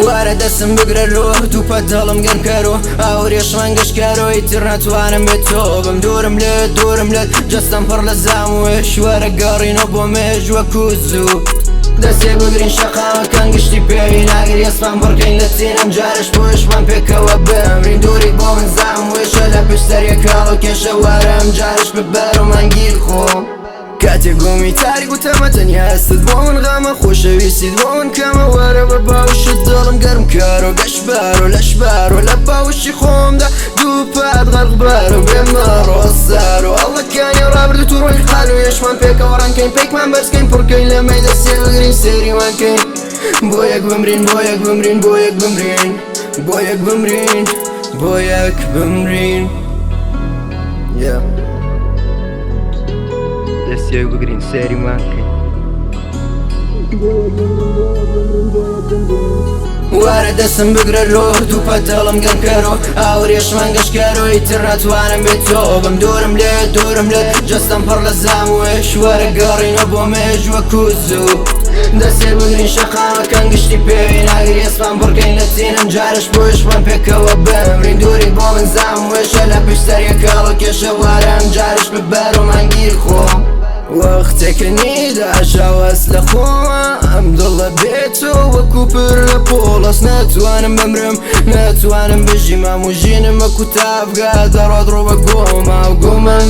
وارە دەستم بگرە ڕۆ دووپە دڵم گەم کەرۆ ئاوریێشمان گەشتکارۆ ئیتر ناتوانم بێت تۆ بم دوورم لێت جەستەم پڕ لە زاموێش وەرە گەڕینەوە بۆ مێژ وەکو زوو دەستێ بگرین شەقاوەکان گشتی پێوی ناگری ئەسمان بڕکەین لە چینم جارش بۆشمان پێکەوە بمرین دووری بۆ من زاموێشە لە پشتەریە کاڵ کێشە وارەم جارش ببەر و مانگیر خۆم کاتێک گۆمی تاریک و تەمە تەنیا هەستت بۆ من غەمە خۆشەویستیت بۆ من کەمە وەرە بە باوشت دڵم گەرم کارۆ گەشتبارۆ لەشبارۆ لە باوشی خۆمدا دوو پات غەرق بارۆ بێمە ڕۆسارۆ ئەڵەکانی ڕابردوت و ڕۆی قال و یەشمان پێکەوە ڕانکەین پێکمان بەرزکەین پڕکەین لەمەی دەستێ بگرین سێریوانکەین بۆ یەک بمرین بۆ یەک بمرین بۆ یەک بمرین بۆ یەک بمرین بۆ یەک بمرین دەستێک بگرین سێریمان بکەین وارە دەستم بگرە ڕۆ دووپە دڵم گەم کەرۆ ئاوریێشمان گەشتکارۆ ئیتر ناتوانم بێت تۆ بم دوورم لێت جەستەم پڕ لە زاموێش وەرە گەڕینەوە بۆ مێژ وەکو زوو دەستێ بگرین شەقاوەکان گشتی پێوی ناگری ئەسمان بڕکەین لە چینم جارش بۆشمان پێکەوە بمرین دووری بۆ من زاموێشە لە پشتەریە کاڵ کێشە وارەم جارش ببەر و مانگیر خۆم وەختێکە نیداشاوەس لە خۆمە ئەم دڵە بێتەوە وەکو پر لە پۆڵەس ناتوانم بمرم ناتوانم بژیم هەموو وەکو تافگا دەڕۆت ڕۆ بە گۆما و گۆمەم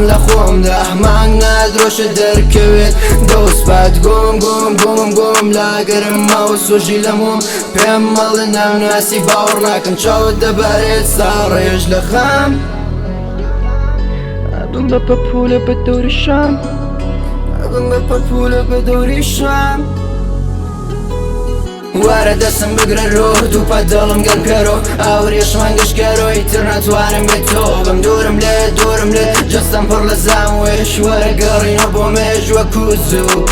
لە خۆمدا مانگ نادرۆشە دەرکەوێت دەوسپات گۆم لاگەرم ماوە سۆژی لەمۆم پێم مەڵێ ناوناسی باوەڕ ناکەم چاوت دەبارێت ساڕێژ لە خام أظن بپولە بە دەوری شام وارە دەستم بگرە ڕۆ دووپە دڵم گەم کەرۆ ئاوریێشمان گەشتکارۆ ئیتر ناتوانم بێت تۆ بم دوورم لێت جەستەم پڕ لە زاموێش وەرە گەڕینەوە بۆ مێژ وەکو زوو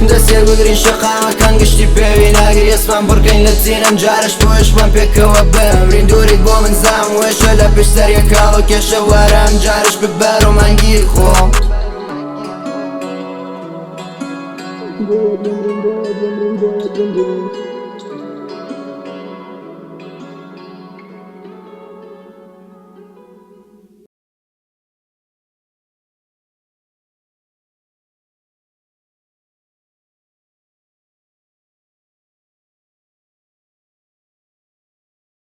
دەستێ بگرین شەقاوەکان گشتی پێوی ناگری ئەسمان بڕکەین لە چینم جارش بۆشمان پێکەوە بمرین دووریت بۆ من زاموێشە لە پشتەریە کاڵ و کێشە وارەم جارش ببەر و مانگیر خۆم Go,